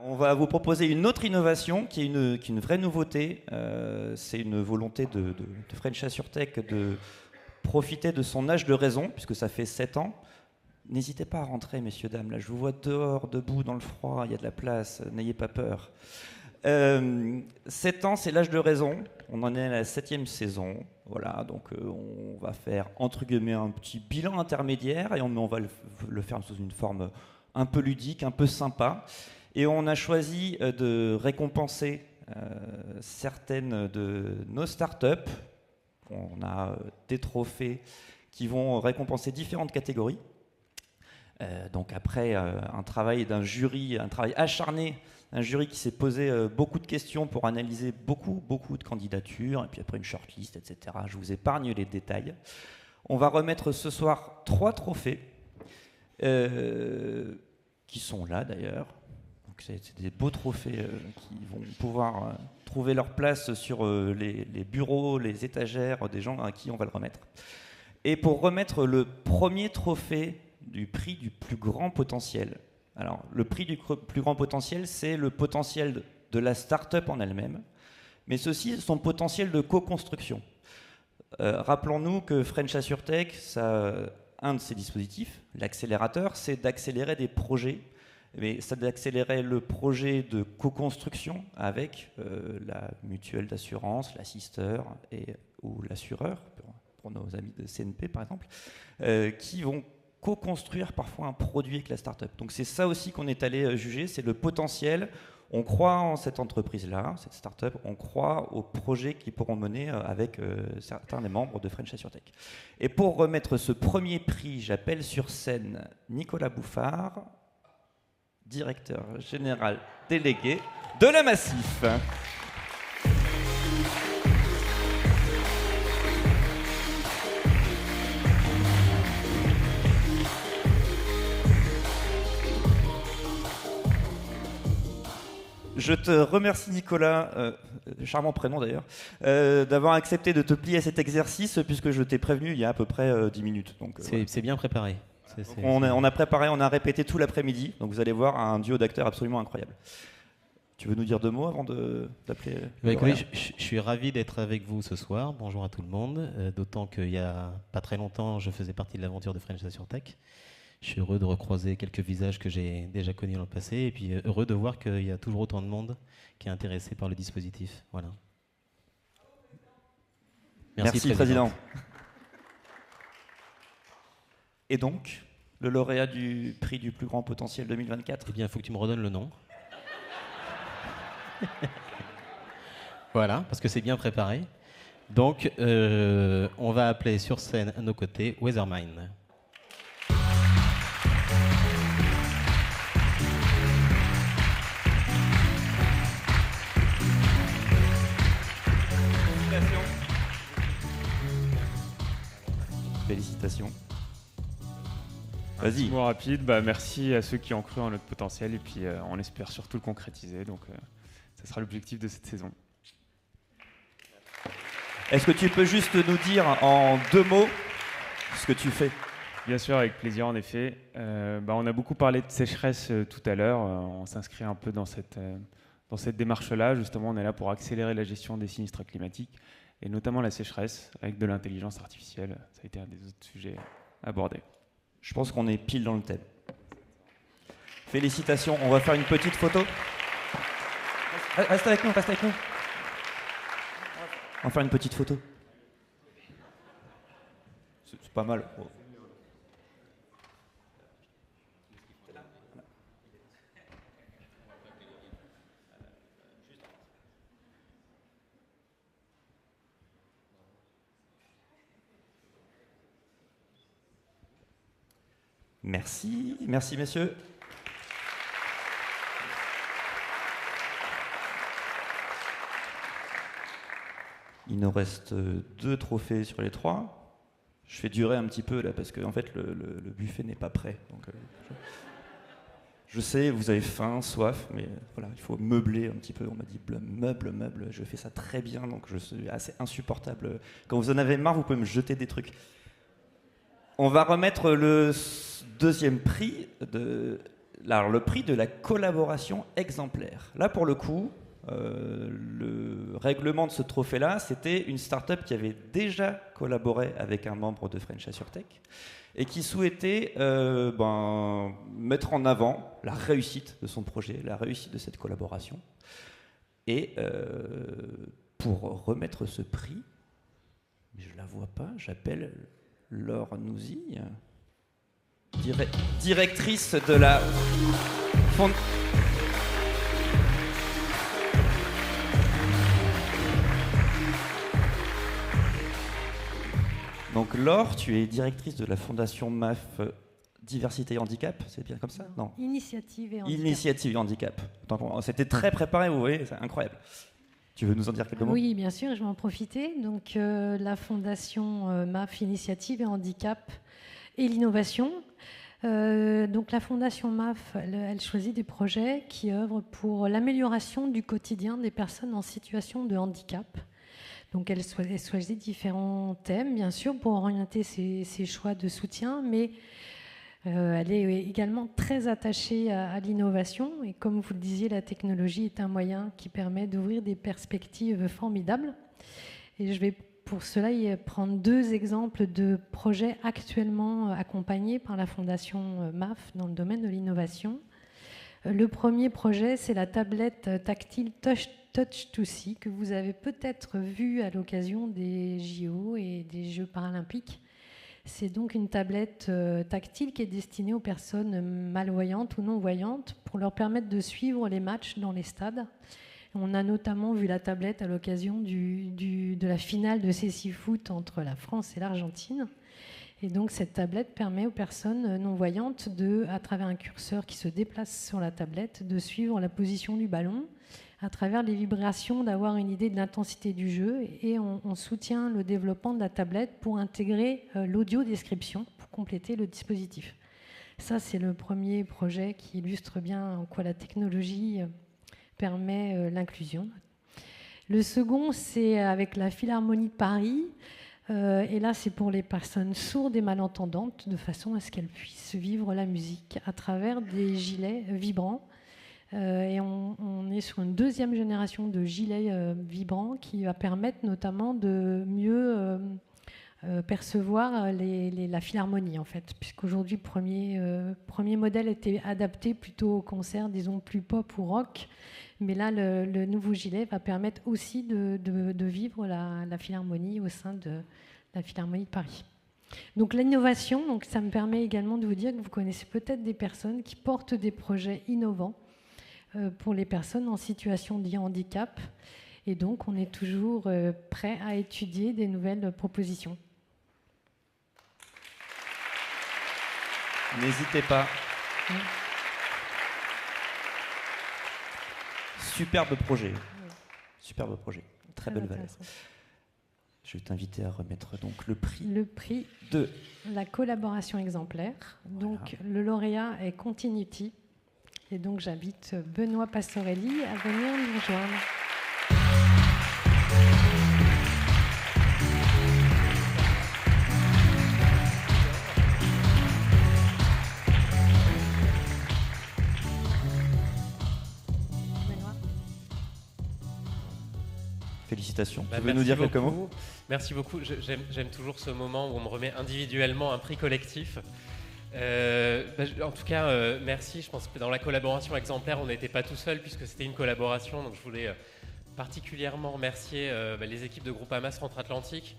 On va vous proposer une autre innovation qui est une vraie nouveauté. C'est une volonté de French AssureTech de profiter de son âge de raison, puisque ça fait 7 ans. N'hésitez pas à rentrer, messieurs, dames. Là, je vous vois dehors, debout, dans le froid, il y a de la place, n'ayez pas peur. 7 ans, c'est l'âge de raison. On en est à la 7e saison. Voilà, donc on va faire, entre guillemets, un petit bilan intermédiaire et on va le faire sous une forme un peu ludique, un peu sympa. Et on a choisi de récompenser certaines de nos startups. On a des trophées qui vont récompenser différentes catégories. Donc après un travail d'un jury, un travail acharné, un jury qui s'est posé beaucoup de questions pour analyser beaucoup de candidatures, et puis après une shortlist, etc. Je vous épargne les détails. On va remettre ce soir 3 trophées qui sont là d'ailleurs. C'est des beaux trophées qui vont pouvoir trouver leur place sur les bureaux, les étagères des gens à qui on va le remettre. Et pour remettre le premier trophée du prix du plus grand potentiel. Alors, le prix du plus grand potentiel, c'est le potentiel de la start-up en elle-même, mais ceci, son potentiel de co-construction. Rappelons-nous que French AssureTech, un de ses dispositifs, l'accélérateur, c'est d'accélérer des projets. Mais ça d'accélérer le projet de co-construction avec la mutuelle d'assurance, l'assisteur ou l'assureur, pour nos amis de CNP par exemple, qui vont co-construire parfois un produit avec la start-up. Donc c'est ça aussi qu'on est allé juger, c'est le potentiel. On croit en cette entreprise-là, cette start-up, on croit aux projets qu'ils pourront mener avec certains des membres de French AssureTech. Et pour remettre ce premier prix, j'appelle sur scène Nicolas Bouffard, directeur général délégué de la Massif. Je te remercie Nicolas, charmant prénom d'ailleurs, d'avoir accepté de te plier à cet exercice puisque je t'ai prévenu il y a à peu près 10 minutes. C'est bien préparé. On a préparé, on a répété tout l'après-midi, donc vous allez voir un duo d'acteurs absolument incroyable. Tu veux nous dire 2 mots avant d'appeler écoutez, je suis ravi d'être avec vous ce soir. Bonjour à tout le monde. D'autant qu'il n'y a pas très longtemps, je faisais partie de l'aventure de French AssureTech. Je suis heureux de recroiser quelques visages que j'ai déjà connus dans le passé et puis heureux de voir qu'il y a toujours autant de monde qui est intéressé par le dispositif. Voilà. Merci Président. Et donc, le lauréat du prix du plus grand potentiel 2024 ? Eh bien, il faut que tu me redonnes le nom. Voilà, parce que c'est bien préparé. Donc, on va appeler sur scène à nos côtés Weathermind. Félicitations. Un petit mot rapide, merci à ceux qui ont cru en notre potentiel et puis on espère surtout le concrétiser, donc ça sera l'objectif de cette saison. Est-ce que tu peux juste nous dire en 2 mots ce que tu fais ? Bien sûr, avec plaisir en effet. On a beaucoup parlé de sécheresse tout à l'heure, on s'inscrit un peu dans cette démarche-là, justement on est là pour accélérer la gestion des sinistres climatiques et notamment la sécheresse avec de l'intelligence artificielle, ça a été un des autres sujets abordés. Je pense qu'on est pile dans le thème. Félicitations, on va faire une petite photo. Reste avec nous. On va faire une petite photo. C'est pas mal. Merci messieurs. Il nous reste 2 trophées sur les 3. Je fais durer un petit peu là parce que en fait le buffet n'est pas prêt. Donc, je sais, vous avez faim, soif, mais voilà, il faut meubler un petit peu. On m'a dit meuble, je fais ça très bien, donc je suis assez insupportable. Quand vous en avez marre, vous pouvez me jeter des trucs. On va remettre le 2e prix Alors, le prix de la collaboration exemplaire. Là, pour le coup, le règlement de ce trophée-là, c'était une start-up qui avait déjà collaboré avec un membre de French AssureTech et qui souhaitait mettre en avant la réussite de son projet, la réussite de cette collaboration. Et pour remettre ce prix, je ne la vois pas, j'appelle Laure Nouzy, directrice de la fondation. Donc Laure, tu es directrice de la fondation MAF Diversité et Handicap, c'est bien comme ça? Non. Initiative et Handicap. Initiative et Handicap. C'était très préparé, vous voyez, c'est incroyable. Tu veux nous en dire quelques mots? Oui, bien sûr, je vais en profiter. Donc la fondation MAF Initiative et Handicap et l'innovation. Donc la fondation MAF, elle choisit des projets qui œuvrent pour l'amélioration du quotidien des personnes en situation de handicap. Donc elle choisit différents thèmes, bien sûr, pour orienter ses choix de soutien, mais elle est également très attachée à l'innovation. Et comme vous le disiez, la technologie est un moyen qui permet d'ouvrir des perspectives formidables. Et je vais pour cela prendre 2 exemples de projets actuellement accompagnés par la Fondation MAF dans le domaine de l'innovation. Le premier projet, c'est la tablette tactile Touch2See que vous avez peut-être vue à l'occasion des JO et des Jeux paralympiques. C'est donc une tablette tactile qui est destinée aux personnes malvoyantes ou non-voyantes pour leur permettre de suivre les matchs dans les stades. On a notamment vu la tablette à l'occasion de la finale de cécifoot entre la France et l'Argentine. Et donc cette tablette permet aux personnes non-voyantes à travers un curseur qui se déplace sur la tablette, de suivre la position du ballon, à travers les vibrations, d'avoir une idée de l'intensité du jeu. Et on soutient le développement de la tablette pour intégrer l'audio-description pour compléter le dispositif. Ça, c'est le premier projet qui illustre bien en quoi la technologie permet l'inclusion. Le second, c'est avec la Philharmonie de Paris. Et là, c'est pour les personnes sourdes et malentendantes, de façon à ce qu'elles puissent vivre la musique à travers des gilets vibrants. Et on est sur une 2e génération de gilets vibrants qui va permettre notamment de mieux percevoir la philharmonie, en fait, puisqu'aujourd'hui, le premier modèle était adapté plutôt au concert, disons, plus pop ou rock. Mais là, le nouveau gilet va permettre aussi de vivre la philharmonie au sein de la Philharmonie de Paris. Donc l'innovation, donc ça me permet également de vous dire que vous connaissez peut-être des personnes qui portent des projets innovants pour les personnes en situation de handicap. Et donc on est toujours prêt à étudier des nouvelles propositions. N'hésitez pas. Oui. Superbe projet. Oui. Superbe projet. Très belle valeur. Intéressant. Je vais t'inviter à remettre donc le prix. Le prix de la collaboration exemplaire. Voilà. Donc le lauréat est Continuity. Et donc j'invite Benoît Pastorelli à venir nous rejoindre. Félicitations. Tu veux nous dire quelques mots? Merci beaucoup. J'aime toujours ce moment où on me remet individuellement un prix collectif. En tout cas, merci. Je pense que dans la collaboration exemplaire, on n'était pas tout seul puisque c'était une collaboration. Donc je voulais particulièrement remercier les équipes de Groupama Centre-Atlantique.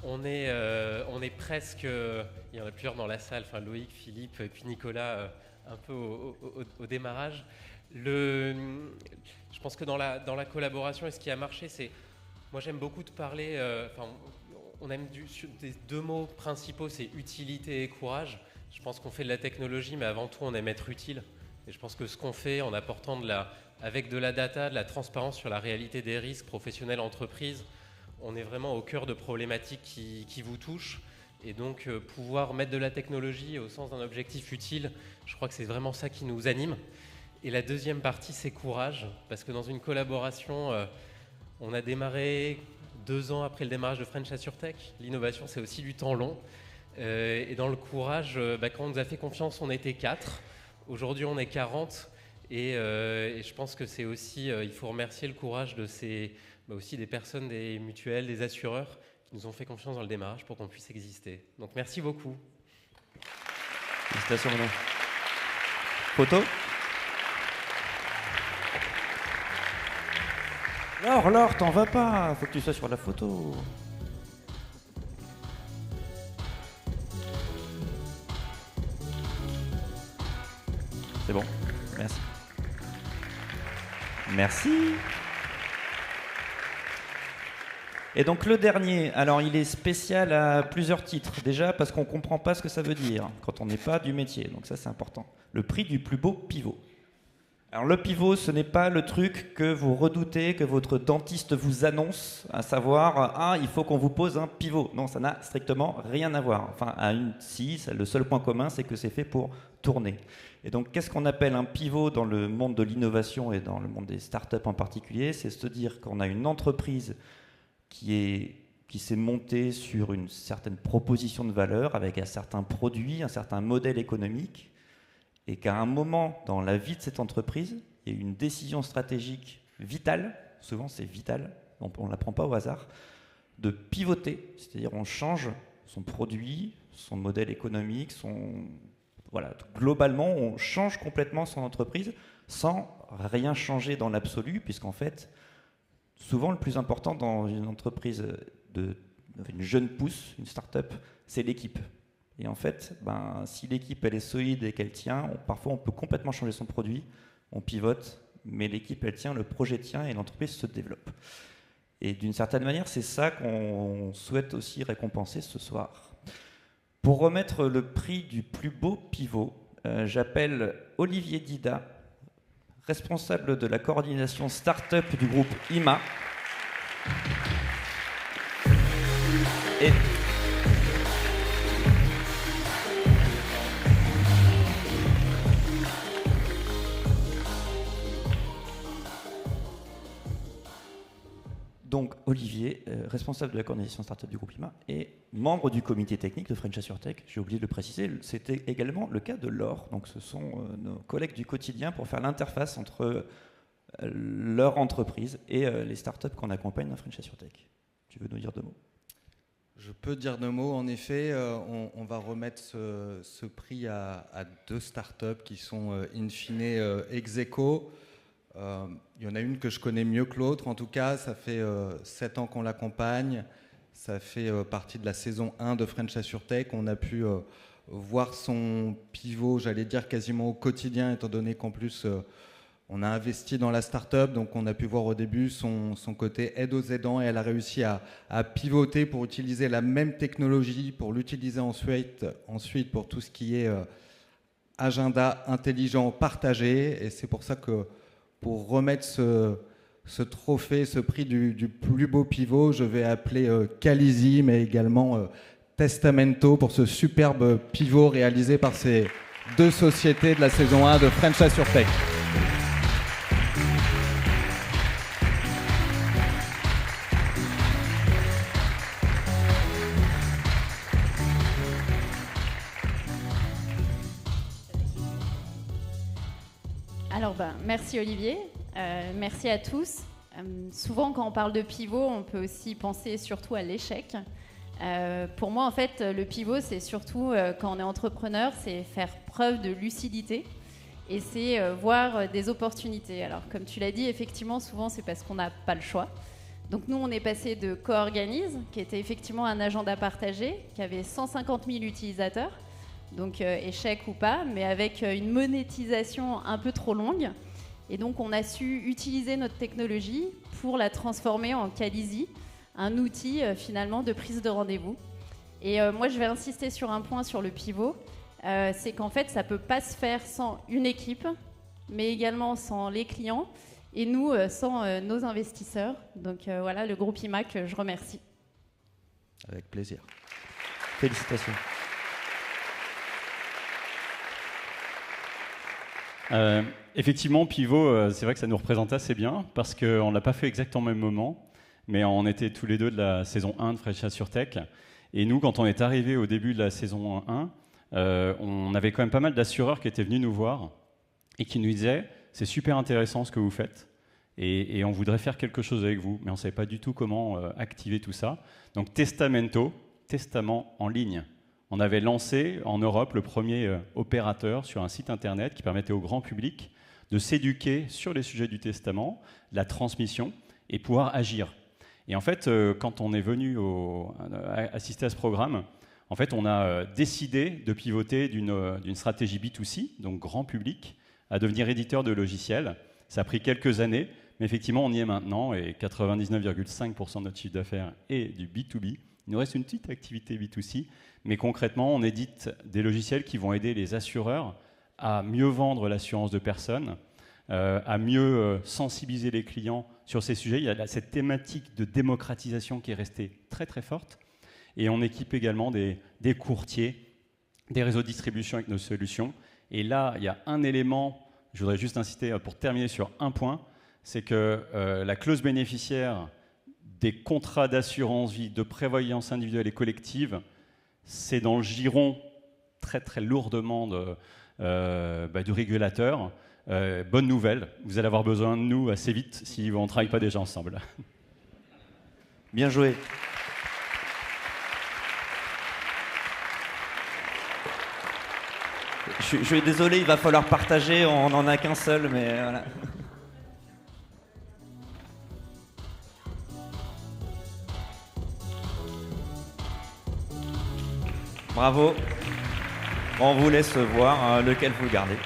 On est presque... il y en a plusieurs dans la salle, enfin Loïc, Philippe et puis Nicolas un peu au démarrage. Je pense que dans la collaboration, et ce qui a marché, c'est... Moi, j'aime beaucoup te parler... on aime des 2 mots principaux, c'est utilité et courage. Je pense qu'on fait de la technologie, mais avant tout, on aime être utile. Et je pense que ce qu'on fait en apportant avec de la data, de la transparence sur la réalité des risques professionnels, entreprises, on est vraiment au cœur de problématiques qui vous touchent. Et donc, pouvoir mettre de la technologie au sens d'un objectif utile, je crois que c'est vraiment ça qui nous anime. Et la deuxième partie, c'est courage, parce que dans une collaboration, on a démarré 2 ans après le démarrage de French AssureTech. L'innovation, c'est aussi du temps long. Et dans le courage, quand on nous a fait confiance, on était 4. Aujourd'hui, on est 40 et je pense que c'est aussi, il faut remercier le courage de aussi des personnes, des mutuelles, des assureurs qui nous ont fait confiance dans le démarrage pour qu'on puisse exister. Donc merci beaucoup. Félicitations, Renaud. Photo. Laure, t'en vas pas, faut que tu sois sur la photo. C'est bon, merci. Merci. Et donc le dernier, alors il est spécial à plusieurs titres. Déjà parce qu'on ne comprend pas ce que ça veut dire quand on n'est pas du métier, donc ça c'est important. Le prix du plus beau pivot. Alors le pivot, ce n'est pas le truc que vous redoutez, que votre dentiste vous annonce, à savoir « il faut qu'on vous pose un pivot ». Non, ça n'a strictement rien à voir. Enfin, le seul point commun, c'est que c'est fait pour tourner. Et donc, qu'est-ce qu'on appelle un pivot dans le monde de l'innovation et dans le monde des startups en particulier? C'est se dire qu'on a une entreprise qui s'est montée sur une certaine proposition de valeur avec un certain produit, un certain modèle économique, et qu'à un moment dans la vie de cette entreprise, il y a une décision stratégique vitale, souvent c'est vital, on ne la prend pas au hasard, de pivoter, c'est-à-dire on change son produit, son modèle économique, globalement on change complètement son entreprise sans rien changer dans l'absolu, puisqu'en fait, souvent le plus important dans une entreprise, une jeune pousse, une start-up, c'est l'équipe. Et en fait, si l'équipe elle est solide et qu'elle tient, parfois on peut complètement changer son produit, on pivote, mais l'équipe elle tient, le projet tient et l'entreprise se développe. Et d'une certaine manière, c'est ça qu'on souhaite aussi récompenser ce soir. Pour remettre le prix du plus beau pivot, j'appelle Olivier Dida, responsable de la coordination start-up du groupe IMA. Donc Olivier, responsable de la coordination startup du groupe IMA et membre du comité technique de French AssureTech, j'ai oublié de le préciser, c'était également le cas de Laure. Donc ce sont nos collègues du quotidien pour faire l'interface entre leur entreprise et les startups qu'on accompagne dans French AssureTech. Tu veux nous dire deux mots? Je peux dire deux mots. En effet, on va remettre ce prix à deux startups qui sont in fine ex aequo. Il y en a une que je connais mieux que l'autre. En tout cas, ça fait 7 ans qu'on l'accompagne. Ça fait partie de la saison 1 de French AssureTech. On a pu voir son pivot, j'allais dire quasiment au quotidien, étant donné qu'en plus, on a investi dans la start-up. Donc, on a pu voir au début son côté aide aux aidants. Et elle a réussi à pivoter pour utiliser la même technologie, pour l'utiliser ensuite pour tout ce qui est agenda intelligent partagé. Et c'est pour ça que pour remettre ce trophée, ce prix du plus beau pivot, je vais appeler Calizy, mais également Testamento pour ce superbe pivot réalisé par ces deux sociétés de la saison 1 de French AssureTech. Alors, merci Olivier, merci à tous. Souvent, quand on parle de pivot, on peut aussi penser surtout à l'échec. Pour moi, en fait, le pivot, c'est surtout, quand on est entrepreneur, c'est faire preuve de lucidité et c'est voir des opportunités. Alors, comme tu l'as dit, effectivement, souvent, c'est parce qu'on n'a pas le choix. Donc, nous, on est passé de Co-Organise, qui était effectivement un agenda partagé, qui avait 150 000 utilisateurs, donc échec ou pas, mais avec une monétisation un peu trop longue. Et donc, on a su utiliser notre technologie pour la transformer en Calizy, un outil finalement de prise de rendez-vous. Et moi, je vais insister sur un point sur le pivot, c'est qu'en fait, ça ne peut pas se faire sans une équipe, mais également sans les clients, et nous, sans nos investisseurs. Donc voilà, le groupe IMA que je remercie. Avec plaisir. Félicitations. Effectivement, pivot, c'est vrai que ça nous représente assez bien parce qu'on ne l'a pas fait exactement au même moment, mais on était tous les deux de la saison 1 de French AssureTech. Et nous, quand on est arrivé au début de la saison 1, on avait quand même pas mal d'assureurs qui étaient venus nous voir et qui nous disaient « c'est super intéressant ce que vous faites et on voudrait faire quelque chose avec vous », mais on ne savait pas du tout comment activer tout ça. Donc Testamento, testament en ligne. On avait lancé en Europe le premier opérateur sur un site internet qui permettait au grand public de s'éduquer sur les sujets du testament, la transmission et pouvoir agir. Et en fait, quand on est venu assister à ce programme, en fait, on a décidé de pivoter d'une stratégie B2C, donc grand public, à devenir éditeur de logiciels. Ça a pris quelques années, mais effectivement, on y est maintenant et 99,5% de notre chiffre d'affaires est du B2B. Il nous reste une petite activité B2C, mais concrètement, on édite des logiciels qui vont aider les assureurs à mieux vendre l'assurance de personnes, à mieux sensibiliser les clients sur ces sujets. Il y a cette thématique de démocratisation qui est restée très très forte. Et on équipe également des courtiers, des réseaux de distribution avec nos solutions. Et là, il y a un élément, je voudrais juste insister pour terminer sur un point, c'est que la clause bénéficiaire des contrats d'assurance vie, de prévoyance individuelle et collective, c'est dans le giron très très lourdement du régulateur. Bonne nouvelle, vous allez avoir besoin de nous assez vite si on ne travaille pas déjà ensemble. Bien joué. Je suis désolé, il va falloir partager, on n'en a qu'un seul, mais voilà. Bravo. On vous laisse voir lequel vous gardez.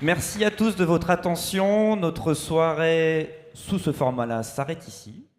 Merci à tous de votre attention. Notre soirée sous ce format-là s'arrête ici.